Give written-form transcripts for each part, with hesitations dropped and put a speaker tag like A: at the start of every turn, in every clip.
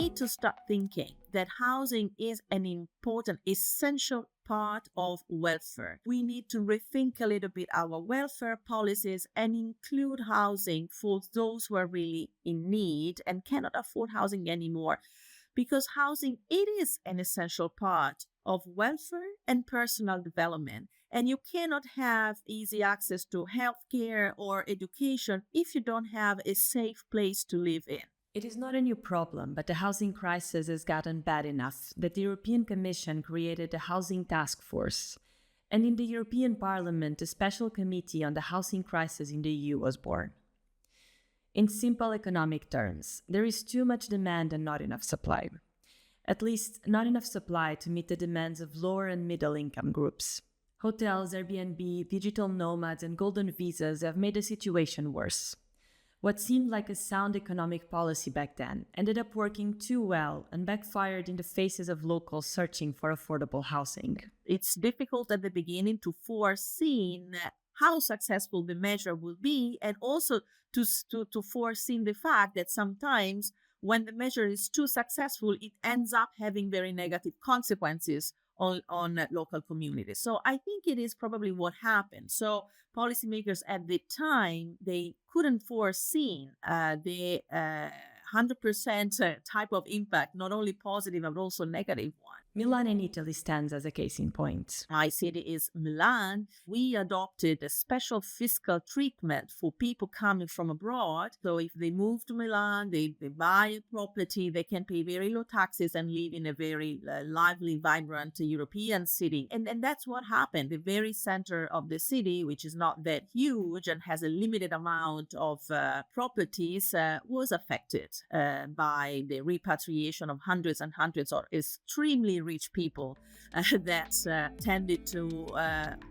A: need to start thinking that housing is an important, essential part of welfare. We need to rethink a little bit our welfare policies and include housing for those who are really in need and cannot afford housing anymore. Because housing, it is an essential part of welfare and personal development. And you cannot have easy access to healthcare or education if you don't have a safe place to live in.
B: It is not a new problem, but the housing crisis has gotten bad enough that the European Commission created a housing task force. And in the European Parliament, a special committee on the housing crisis in the EU was born. In simple economic terms, there is too much demand and not enough supply. At least, not enough supply to meet the demands of lower and middle income groups. Hotels, Airbnb, digital nomads, and golden visas have made the situation worse. What seemed like a sound economic policy back then ended up working too well and backfired in the faces of locals searching for affordable housing.
A: It's difficult at the beginning to foresee how successful the measure will be, and also to foresee the fact that sometimes when the measure is too successful, it ends up having very negative consequences on local communities. So I think it is probably what happened. So policymakers at the time, they couldn't foresee the 100% type of impact, not only positive, but also negative one.
B: Milan in Italy stands as a case in point.
A: My city is Milan. We adopted a special fiscal treatment for people coming from abroad. So if they move to Milan, they buy a property, they can pay very low taxes and live in a very lively, vibrant European city. And that's what happened. The very center of the city, which is not that huge and has a limited amount of properties, was affected by the repatriation of hundreds and hundreds of extremely rich people that tended to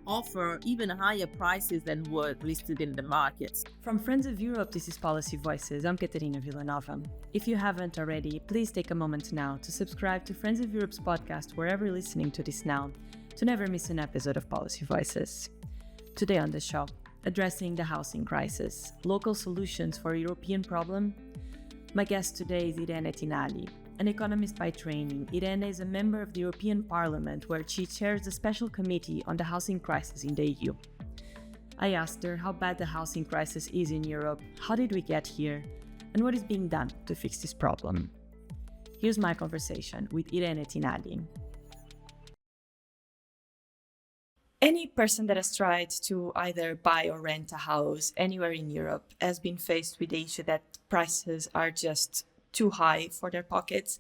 A: offer even higher prices than were listed in the markets.
B: From Friends of Europe, this is Policy Voices. I'm Catarina Vila Nova. If you haven't already, please take a moment now to subscribe to Friends of Europe's podcast wherever you're listening to this now, to never miss an episode of Policy Voices. Today on the show, addressing the housing crisis, local solutions for a European problem. My guest today is Irene Tinagli. An economist by training, Irene is a member of the European Parliament where she chairs the special committee on the housing crisis in the EU. I asked her how bad the housing crisis is in Europe, how did we get here, and what is being done to fix this problem. Here's my conversation with Irene Tinagli. Any person that has tried to either buy or rent a house anywhere in Europe has been faced with the issue that prices are just too high for their pockets.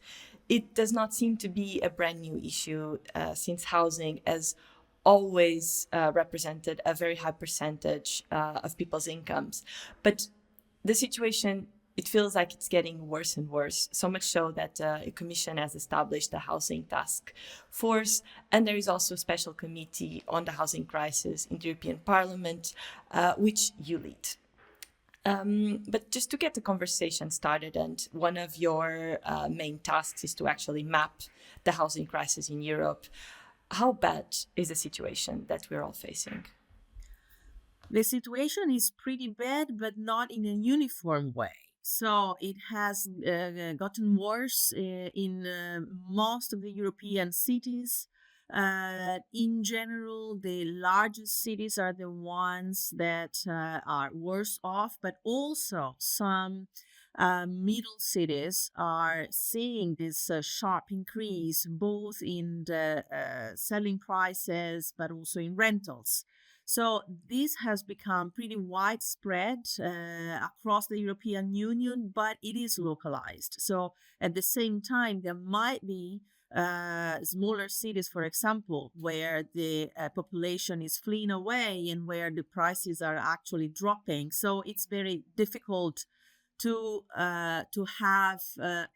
B: It does not seem to be a brand new issue since housing has always represented a very high percentage of people's incomes. But the situation, it feels like it's getting worse and worse, so much so that a commission has established a housing task force, and there is also a special committee on the housing crisis in the European Parliament, which you lead. But just to get the conversation started, and one of your main tasks is to actually map the housing crisis in Europe. How bad is the situation that we're all facing?
A: The situation is pretty bad, but not in a uniform way. So it has gotten worse in most of the European cities. In general, the largest cities are the ones that are worse off, but also some middle cities are seeing this sharp increase both in the selling prices, but also in rentals. So this has become pretty widespread across the European Union, but it is localized. So at the same time, there might be smaller cities, for example, where the population is fleeing away and where the prices are actually dropping. So it's very difficult to have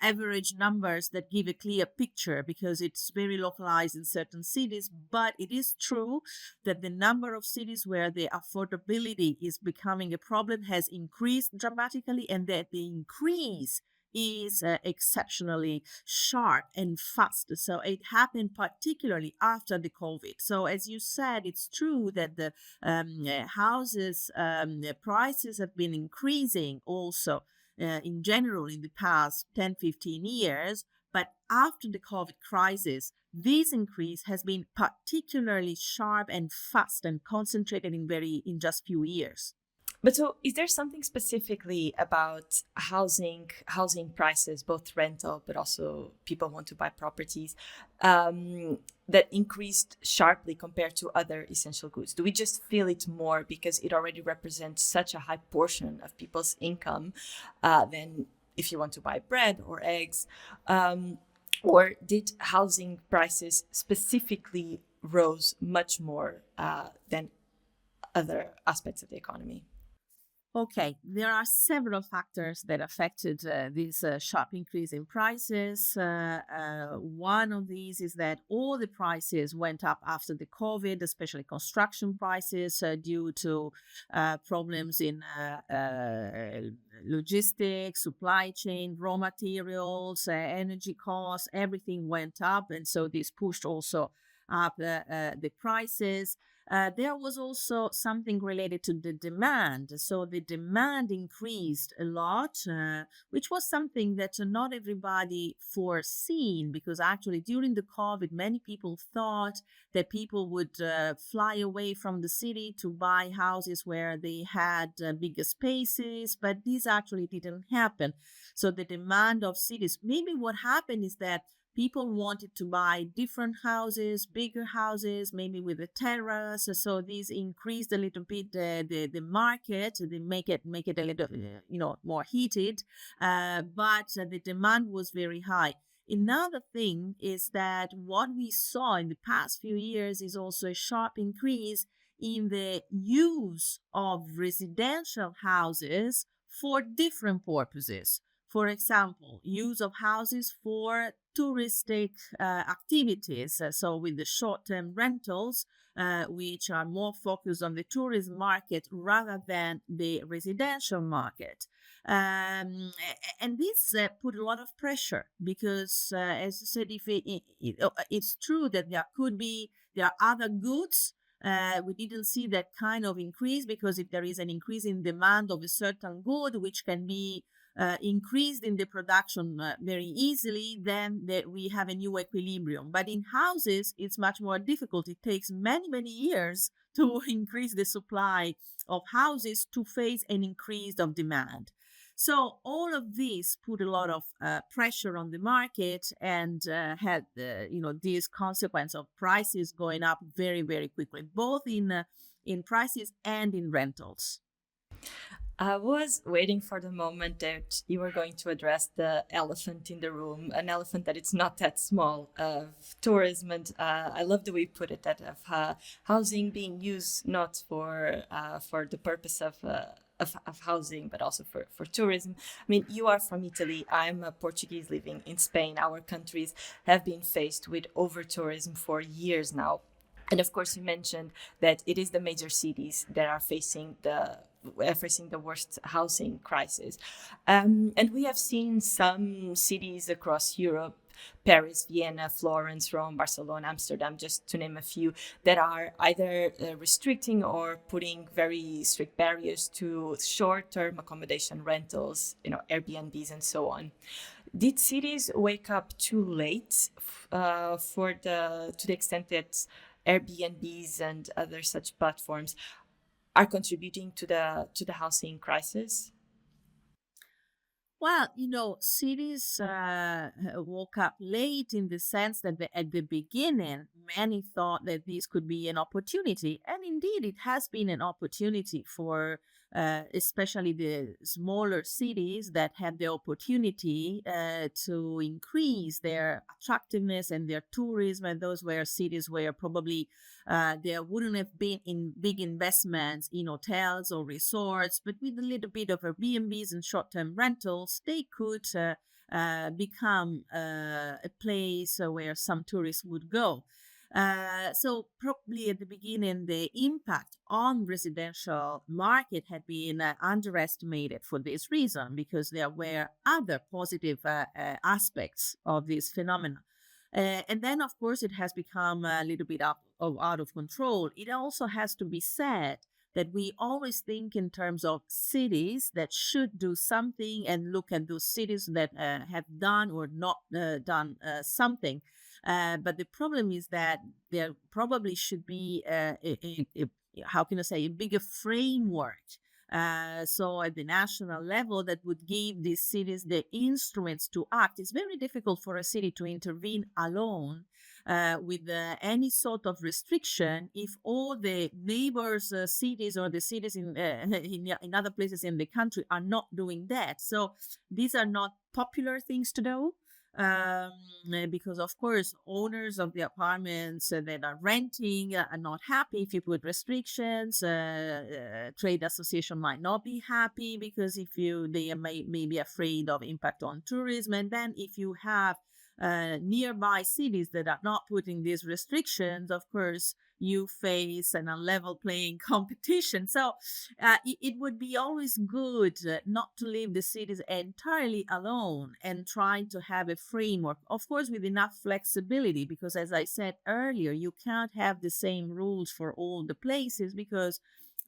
A: average numbers that give a clear picture because it's very localized in certain cities. But it is true that the number of cities where the affordability is becoming a problem has increased dramatically, and that the increase is exceptionally sharp and fast. So it happened particularly after the COVID. So as you said, it's true that the houses prices have been increasing also in general in the past 10, 15 years. But after the COVID crisis, this increase has been particularly sharp and fast and concentrated in just few years.
B: But so, is there something specifically about housing prices, both rental but also people want to buy properties, that increased sharply compared to other essential goods? Do we just feel it more because it already represents such a high portion of people's income than if you want to buy bread or eggs? Or did housing prices specifically rose much more than other aspects of the economy?
A: Okay, there are several factors that affected this sharp increase in prices. One of these is that all the prices went up after the COVID, especially construction prices, due to problems in logistics, supply chain, raw materials, energy costs, everything went up. And so this pushed also up the prices. There was also something related to the demand. So the demand increased a lot, which was something that not everybody foreseen, because actually during the COVID, many people thought that people would fly away from the city to buy houses where they had bigger spaces, but this actually didn't happen. So the demand of cities, maybe what happened is that people wanted to buy different houses, bigger houses, maybe with a terrace. So these increased a little bit the market. They make it a little more heated, but the demand was very high. Another thing is that what we saw in the past few years is also a sharp increase in the use of residential houses for different purposes. For example, use of houses for touristic activities. So with the short-term rentals, which are more focused on the tourism market rather than the residential market. And this put a lot of pressure because, as I said, if it's true that there are other goods. We didn't see that kind of increase because if there is an increase in demand of a certain good, which can be increased in the production very easily, then we have a new equilibrium. But in houses, it's much more difficult. It takes many, many years to increase the supply of houses to face an increase of demand. So all of this put a lot of pressure on the market and had this consequence of prices going up very, very quickly, both in prices and in rentals.
B: I was waiting for the moment that you were going to address the elephant in the room, an elephant that it's not that small, of tourism. And I love the way you put it, that of housing being used not for the purpose of housing, but also for tourism. I mean, you are from Italy. I'm a Portuguese living in Spain. Our countries have been faced with over tourism for years now. And of course, you mentioned that it is the major cities that are facing the worst housing crisis. And we have seen some cities across Europe, Paris, Vienna, Florence, Rome, Barcelona, Amsterdam, just to name a few, that are either restricting or putting very strict barriers to short-term accommodation rentals, Airbnbs and so on. Did cities wake up too late to the extent that Airbnbs and other such platforms are contributing to the housing crisis?
A: Well, cities woke up late in the sense that at the beginning, many thought that this could be an opportunity. And indeed, it has been an opportunity for especially the smaller cities that had the opportunity to increase their attractiveness and their tourism. And those were cities where probably there wouldn't have been in big investments in hotels or resorts, but with a little bit of Airbnbs and short-term rentals, they could become a place where some tourists would go. So probably at the beginning, the impact on residential market had been underestimated for this reason, because there were other positive aspects of this phenomenon. And then, of course, it has become a little bit out of control. It also has to be said that we always think in terms of cities that should do something and look at those cities that have done or not done something. But the problem is that there probably should be how can I say, a bigger framework. So at the national level, that would give these cities the instruments to act. It's very difficult for a city to intervene alone with any sort of restriction if all the neighbors cities or the cities in other places in the country are not doing that. So these are not popular things to do, um, because of course owners of the apartments that are renting are not happy if you put restrictions. Trade association might not be happy because if you they may be afraid of impact on tourism, and then if you have nearby cities that are not putting these restrictions, of course, you face an unlevel playing competition. So it would be always good not to leave the cities entirely alone and trying to have a framework, of course, with enough flexibility, because as I said earlier, you can't have the same rules for all the places because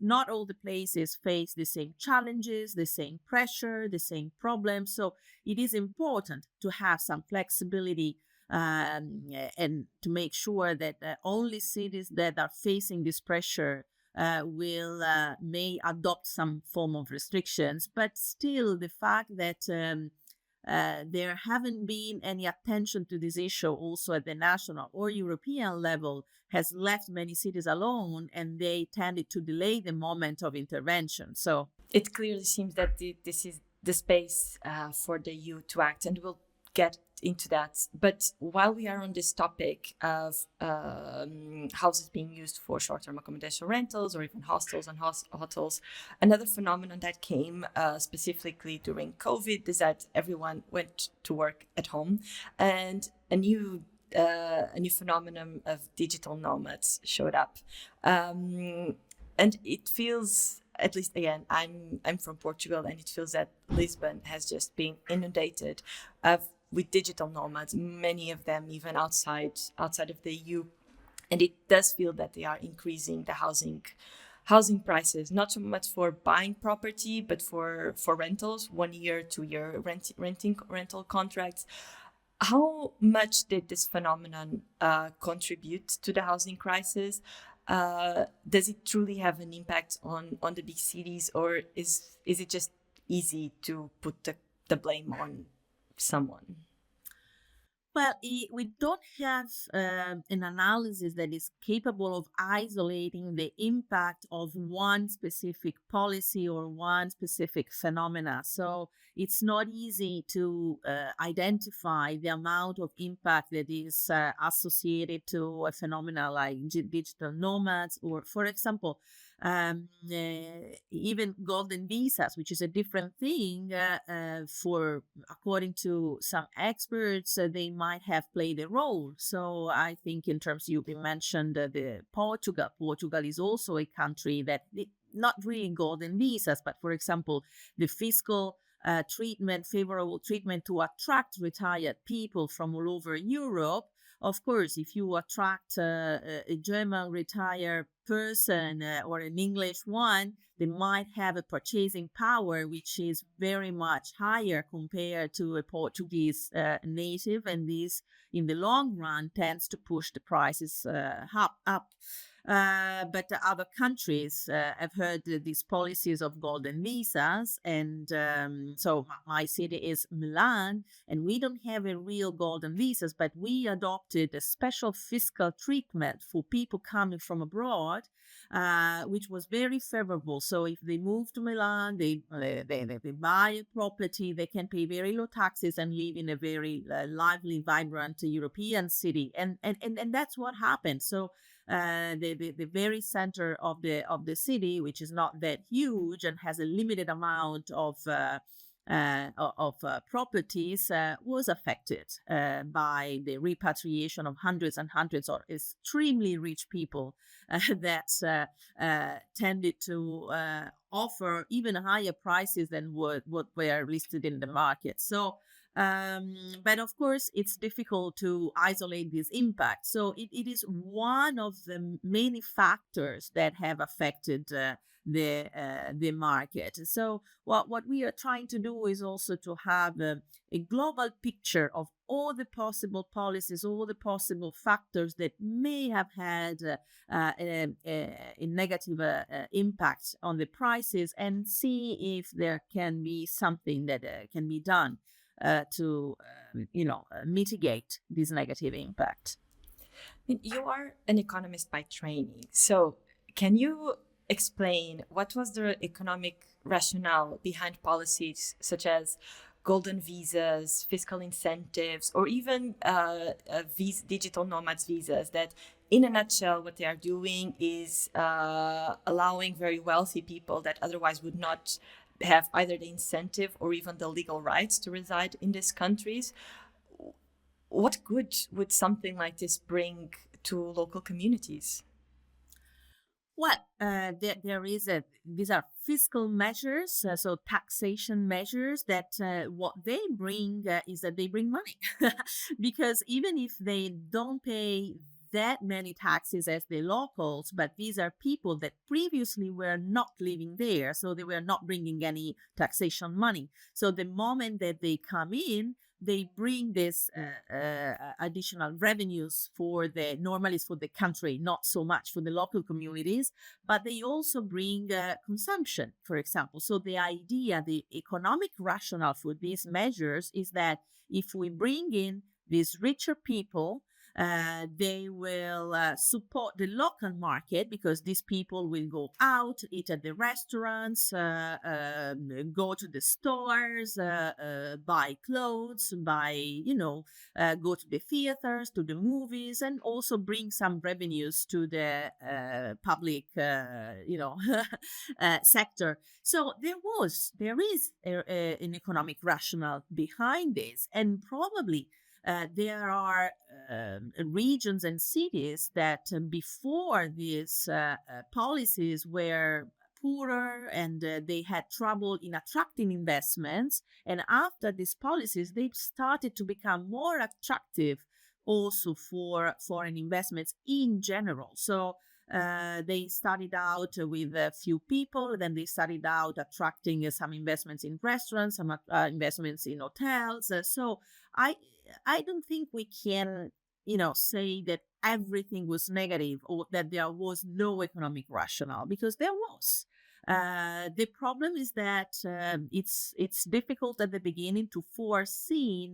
A: not all the places face the same challenges, the same pressure, the same problems. So it is important to have some flexibility and to make sure that only cities that are facing this pressure will may adopt some form of restrictions. But still, the fact that there haven't been any attention to this issue also at the national or European level has left many cities alone, and they tended to delay the moment of intervention. So
B: It clearly seems that this is the space for the EU to act, and we'll get into that. But while we are on this topic of houses being used for short-term accommodation rentals or even hostels and hotels, another phenomenon that came specifically during COVID is that everyone went to work at home, and a new phenomenon of digital nomads showed up, and it feels, at least again, I'm from Portugal, and it feels that Lisbon has just been inundated with digital nomads, many of them even outside of the EU, and it does feel that they are increasing the housing prices, not so much for buying property, but for rentals, 1 year, 2 year rental contracts. How much did this phenomenon contribute to the housing crisis? Does it truly have an impact on the big cities, or is it just easy to put the blame on someone?
A: well, we don't have an analysis that is capable of isolating the impact of one specific policy or one specific phenomena. So it's not easy to identify the amount of impact that is associated to a phenomena like digital nomads, or, for example, even golden visas, which is a different thing. For according to some experts, they might have played a role. So I think, in terms you mentioned the Portugal. Portugal is also a country that not really golden visas, but for example, the fiscal favorable treatment to attract retired people from all over Europe. Of course, if you attract a German retired person or an English one, they might have a purchasing power which is very much higher compared to a Portuguese native, and this, in the long run, tends to push the prices up. But other countries have heard these policies of golden visas, and so my city is Milan, and we don't have a real golden visas, but we adopted a special fiscal treatment for people coming from abroad, which was very favorable. So if they move to Milan, they buy a property, they can pay very low taxes and live in a very lively, vibrant European city, and that's what happened. So the very center of the city, which is not that huge and has a limited amount of properties, was affected by the repatriation of hundreds and hundreds of extremely rich people that tended to offer even higher prices than what were listed in the market. So but of course, it's difficult to isolate this impact. So it is one of the many factors that have affected the market. So what we are trying to do is also to have a global picture of all the possible policies, all the possible factors that may have had a negative impact on the prices, and see if there can be something that can be done to mitigate this negative impact.
B: You are an economist by training. So, can you explain what was the economic rationale behind policies such as golden visas, fiscal incentives, or even digital nomads visas that, in a nutshell, what they are doing is allowing very wealthy people that otherwise would not have either the incentive or even the legal rights to reside in these countries. What good would something like this bring to local communities?
A: Well, there is these are fiscal measures, so taxation measures that what they bring is that they bring money, because even if they don't pay that many taxes as the locals, but these are people that previously were not living there, so they were not bringing any taxation money. So the moment that they come in, they bring this additional revenues for the normally for the country, not so much for the local communities, but they also bring consumption, for example. So the idea, the economic rationale for these measures is that if we bring in these richer people, they will support the local market, because these people will go out, eat at the restaurants, go to the stores, buy clothes, go to the theaters, to the movies, and also bring some revenues to the public, sector. So there is an economic rationale behind this, and probably there are regions and cities that before these policies were poorer, and they had trouble in attracting investments. And after these policies, they started to become more attractive also for foreign investments in general. So they started out with a few people, then they started out attracting some investments in restaurants, some investments in hotels. So I I don't think we can, say that everything was negative or that there was no economic rationale, because there was. The problem is that it's difficult at the beginning to foresee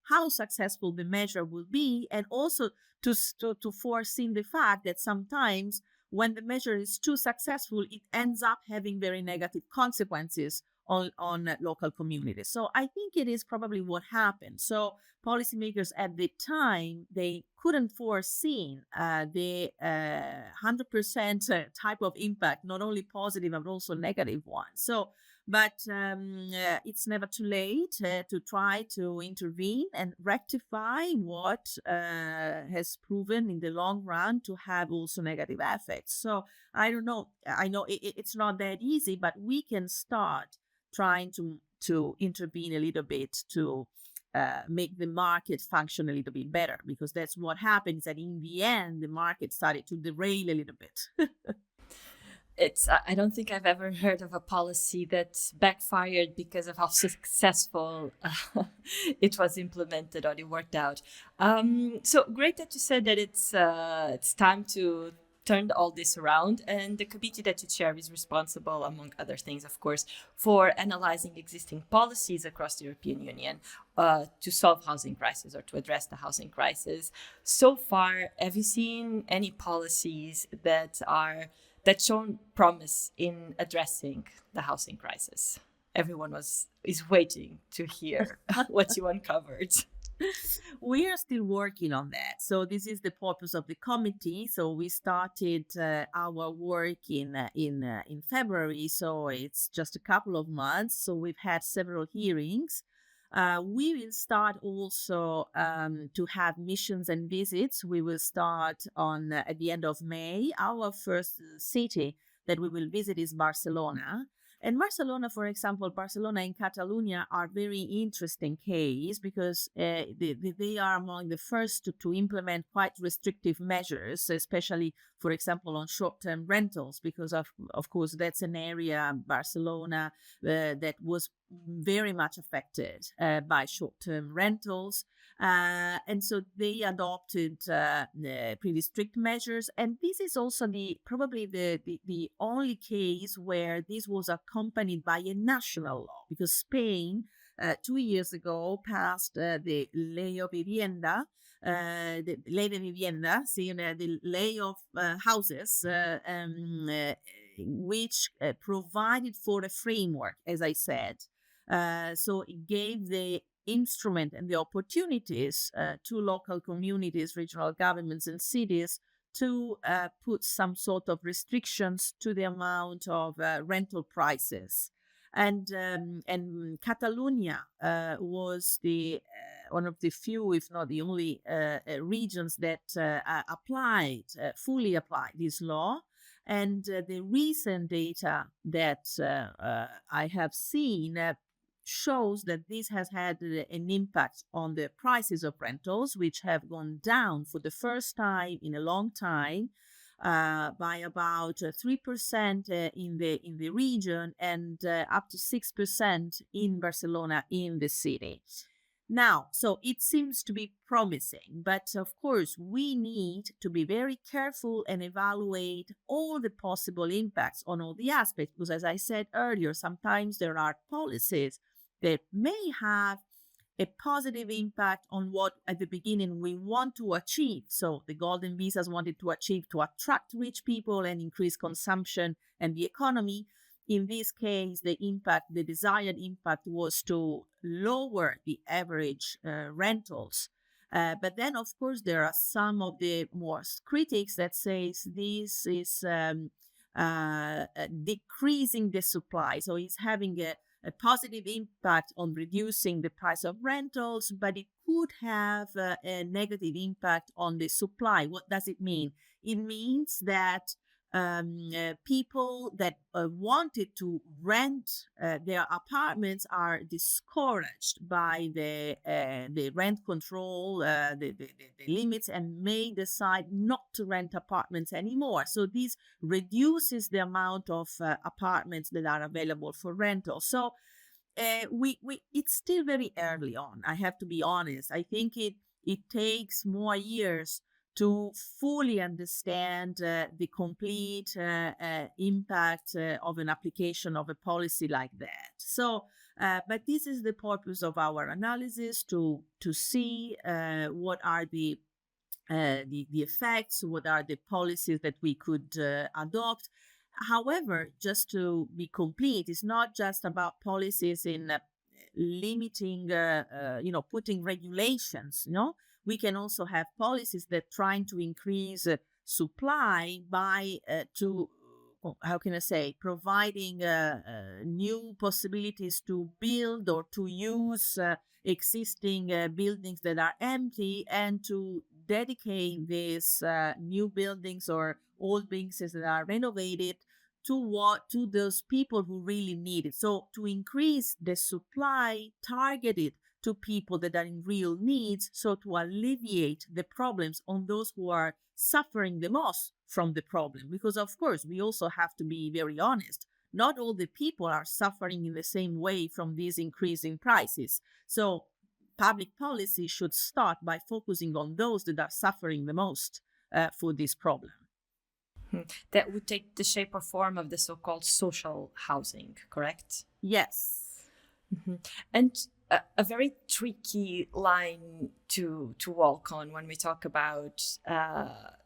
A: how successful the measure will be, and also to foresee the fact that sometimes when the measure is too successful, it ends up having very negative consequences on local communities. So I think it is probably what happened. So policymakers at the time, they couldn't foresee the 100% type of impact, not only positive but also negative one. So but it's never too late to try to intervene and rectify what has proven in the long run to have also negative effects. So I don't know. I know it's not that easy, but we can start trying to intervene a little bit to make the market function a little bit better, because that's what happens. That in the end, the market started to derail a little bit.
B: I don't think I've ever heard of a policy that backfired because of how successful it was implemented or it worked out. So great that you said that it's time to turn all this around, and the committee that you chair is responsible, among other things, of course, for analyzing existing policies across the European Union to solve housing crisis or to address the housing crisis. So far, have you seen any policies that shown promise in addressing the housing crisis? Everyone is waiting to hear what you uncovered.
A: We are still working on that. So this is the purpose of the committee. So we started our work in February. So it's just a couple of months. So we've had several hearings. We will start also to have missions and visits. We will start on at the end of May. Our first city that we will visit is Barcelona. And Barcelona, for example, Barcelona and Catalonia are very interesting case, because they are among the first to implement quite restrictive measures, especially for example, on short-term rentals, because of course that's an area, Barcelona, that was very much affected by short-term rentals. And so they adopted pretty strict measures. And this is also probably the only case where this was accompanied by a national law, because Spain 2 years ago passed the Ley of Vivienda, the Ley de Vivienda, the Ley of Houses, which provided for a framework, as I said. So it gave the instrument and the opportunities to local communities, regional governments, and cities to put some sort of restrictions to the amount of rental prices. And Catalonia was the one of the few, if not the only, regions that fully applied this law. And the recent data that I have seen shows that this has had an impact on the prices of rentals, which have gone down for the first time in a long time by about 3% in the region, and up to 6% in Barcelona, in the city. Now, so it seems to be promising, but of course, we need to be very careful and evaluate all the possible impacts on all the aspects, because as I said earlier, sometimes there are policies that may have a positive impact on what at the beginning we want to achieve. So the golden visas wanted to achieve to attract rich people and increase consumption and the economy. In this case, the desired impact was to lower the average rentals. But then, of course, there are some of the worst critics that says this is decreasing the supply. So it's having a positive impact on reducing the price of rentals, but it could have a negative impact on the supply. What does it mean? It means that people that wanted to rent their apartments are discouraged by the rent control, the limits, and may decide not to rent apartments anymore. So this reduces the amount of apartments that are available for rental. So we it's still very early on. I have to be honest. I think it takes more years to fully understand the complete impact of an application of a policy like that. So, but this is the purpose of our analysis, to see what are the effects, what are the policies that we could adopt. However, just to be complete, it's not just about policies in limiting, putting regulations, we can also have policies that trying to increase supply by how can I say, providing new possibilities to build or to use existing buildings that are empty, and to dedicate these new buildings or old buildings that are renovated to those people who really need it. So to increase the supply targeted to people that are in real needs, so to alleviate the problems on those who are suffering the most from the problem. Because of course, we also have to be very honest. Not all the people are suffering in the same way from these increasing prices. So public policy should start by focusing on those that are suffering the most for this problem.
B: That would take the shape or form of the so-called social housing, correct?
A: Yes.
B: Mm-hmm. And a very tricky line to walk on when we talk about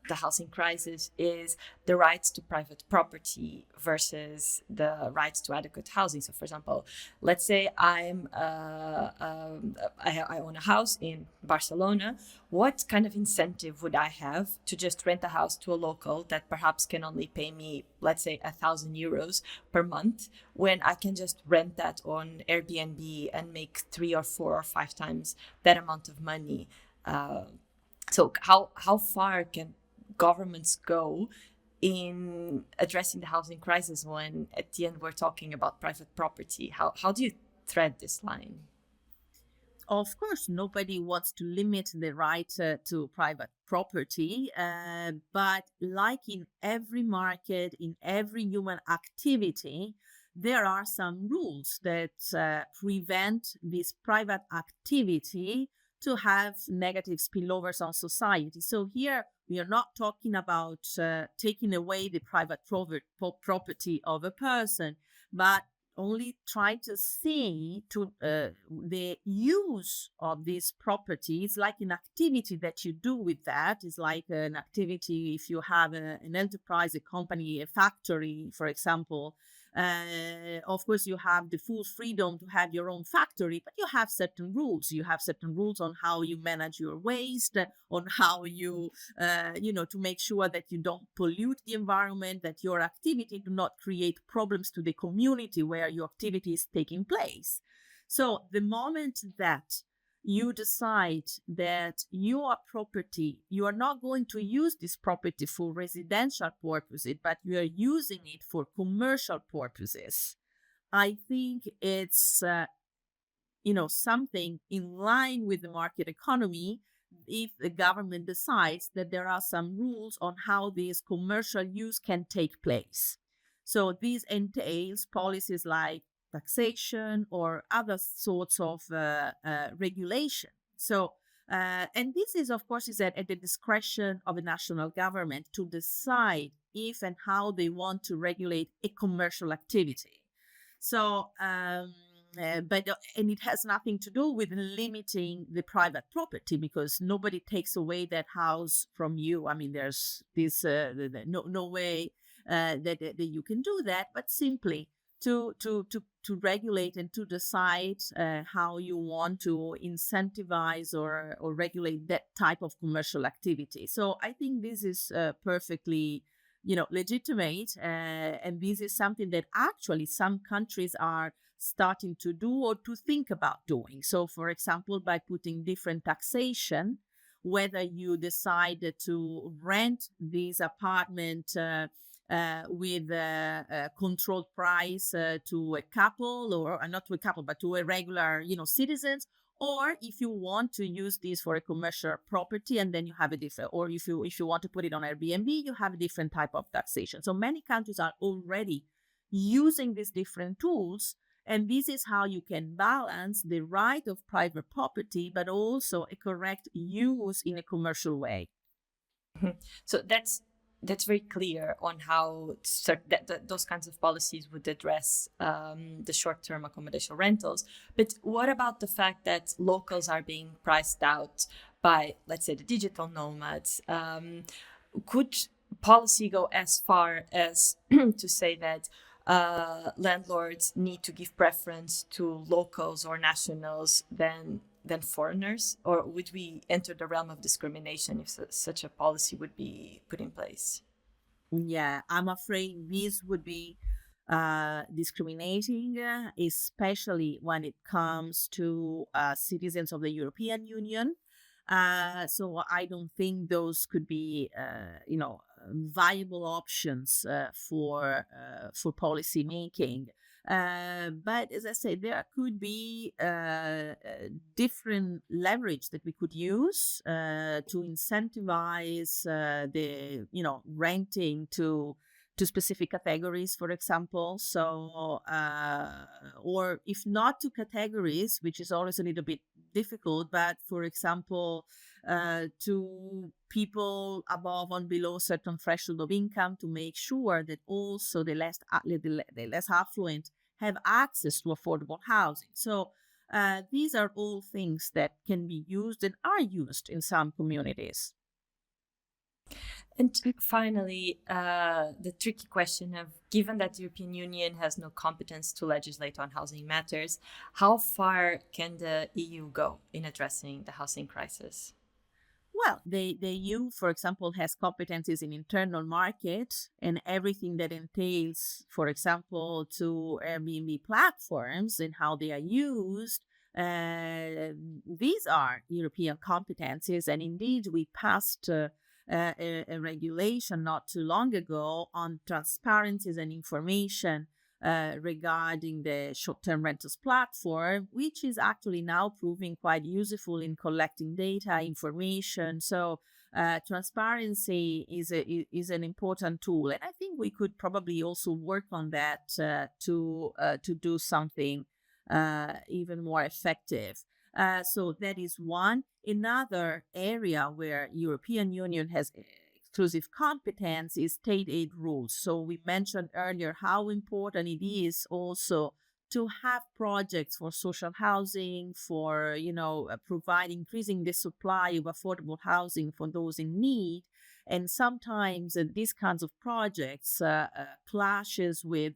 B: the housing crisis is the rights to private property versus the rights to adequate housing. So, for example, let's say I own a house in Barcelona. What kind of incentive would I have to just rent a house to a local that perhaps can only pay me, let's say, €1,000 per month, when I can just rent that on Airbnb and make 3 or 4 or 5 times that amount of money? So how far can governments go in addressing the housing crisis when at the end we're talking about private property? How do you thread this line?
A: Of course, nobody wants to limit the right to private property, but like in every market, in every human activity, there are some rules that prevent this private activity to have negative spillovers on society. So here we are not talking about taking away the private property of a person, but only try to see to the use of these properties like an activity that you do with that is like an activity if you have an enterprise, a company, a factory, for example. Of course, you have the full freedom to have your own factory, but you have certain rules. You have certain rules on how you manage your waste, on how you to make sure that you don't pollute the environment, that your activity do not create problems to the community where your activity is taking place. So the moment that you decide that your property, you are not going to use this property for residential purposes, but you are using it for commercial purposes, I think it's something in line with the market economy if the government decides that there are some rules on how this commercial use can take place. So this entails policies like taxation or other sorts of regulation. So and this is, of course, is at the discretion of a national government to decide if and how they want to regulate a commercial activity. So, but and it has nothing to do with limiting the private property because nobody takes away that house from you. I mean, there's this no way that you can do that, but simply to regulate and to decide how you want to incentivize or regulate that type of commercial activity. So I think this is perfectly legitimate. And this is something that actually some countries are starting to do or to think about doing. So, for example, by putting different taxation, whether you decide to rent this apartment with a controlled price to a couple or not to a couple, but to a regular, citizens, or if you want to use this for a commercial property and then you have a different, or if you want to put it on Airbnb, you have a different type of taxation. So many countries are already using these different tools, and this is how you can balance the right of private property but also a correct use in a commercial way.
B: So that's very clear on how those kinds of policies would address the short-term accommodation rentals. But what about the fact that locals are being priced out by, let's say, the digital nomads? Could policy go as far as to say that landlords need to give preference to locals or nationals than foreigners, or would we enter the realm of discrimination if such a policy would be put in place?
A: Yeah, I'm afraid this would be discriminating, especially when it comes to citizens of the European Union. So I don't think those could be, viable options for policy making. But as I said, there could be different leverage that we could use to incentivize the renting to specific categories, for example. So, or if not to categories, which is always a little bit difficult, but for example, to people above and below certain threshold of income to make sure that also the less affluent have access to affordable housing. So these are all things that can be used and are used in some communities.
B: And finally, the tricky question of, given that the European Union has no competence to legislate on housing matters, how far can the EU go in addressing the housing crisis?
A: Well, the EU, for example, has competencies in internal market and everything that entails, for example, to Airbnb platforms and how they are used. These are European competencies, and indeed, we passed a regulation not too long ago on transparencies and information regarding the short-term rentals platform, which is actually now proving quite useful in collecting data, information. So transparency is an important tool, and I think we could probably also work on that to do something even more effective. So that is one. Another area where European Union has exclusive competence is state aid rules. So we mentioned earlier how important it is also to have projects for social housing, for providing increasing the supply of affordable housing for those in need. And sometimes these kinds of projects clashes with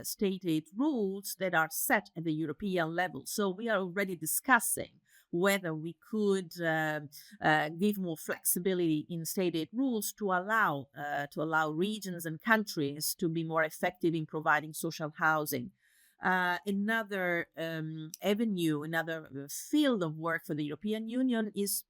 A: state aid rules that are set at the European level. So we are already discussing whether we could give more flexibility in state aid rules to allow regions and countries to be more effective in providing social housing. Another avenue, another field of work for the European Union is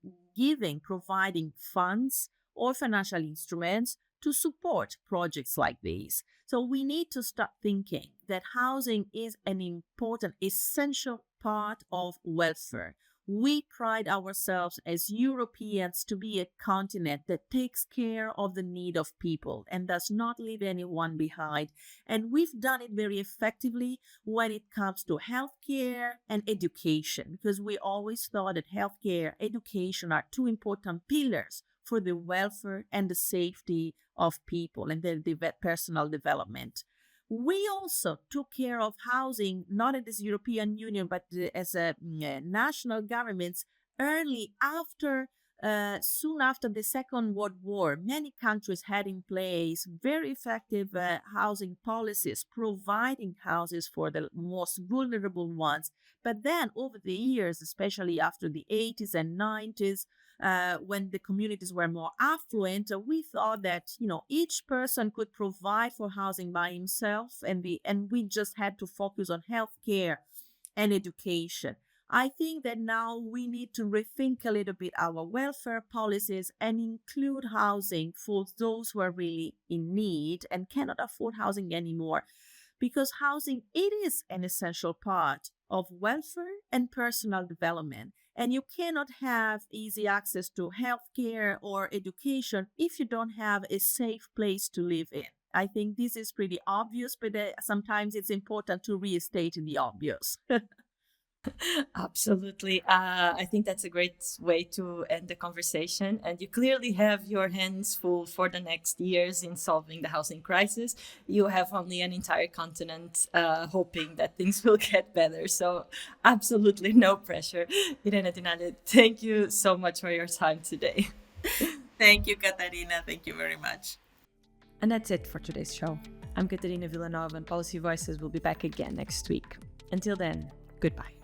A: providing funds or financial instruments to support projects like these. So we need to start thinking that housing is an important, essential part of welfare. We pride ourselves as Europeans to be a continent that takes care of the need of people and does not leave anyone behind. And we've done it very effectively when it comes to healthcare and education, because we always thought that healthcare, education are two important pillars for the welfare and the safety of people and their personal development. We also took care of housing, not as the European Union, but as national governments early after, soon after the Second World War. Many countries had in place very effective housing policies, providing houses for the most vulnerable ones. But then over the years, especially after the 80s and 90s, when the communities were more affluent, we thought that each person could provide for housing by himself, and we just had to focus on healthcare and education. I think that now we need to rethink a little bit our welfare policies and include housing for those who are really in need and cannot afford housing anymore, because housing, it is an essential part of welfare and personal development. And you cannot have easy access to healthcare or education if you don't have a safe place to live in. I think this is pretty obvious, but sometimes it's important to restate the obvious.
B: Absolutely. I think that's a great way to end the conversation. And you clearly have your hands full for the next years in solving the housing crisis. You have only an entire continent hoping that things will get better. So, absolutely no pressure. Irene Tinagli, thank you so much for your time today.
A: Thank you, Catarina. Thank you very much.
B: And that's it for today's show. I'm Catarina Vila Nova, and Policy Voices will be back again next week. Until then, goodbye.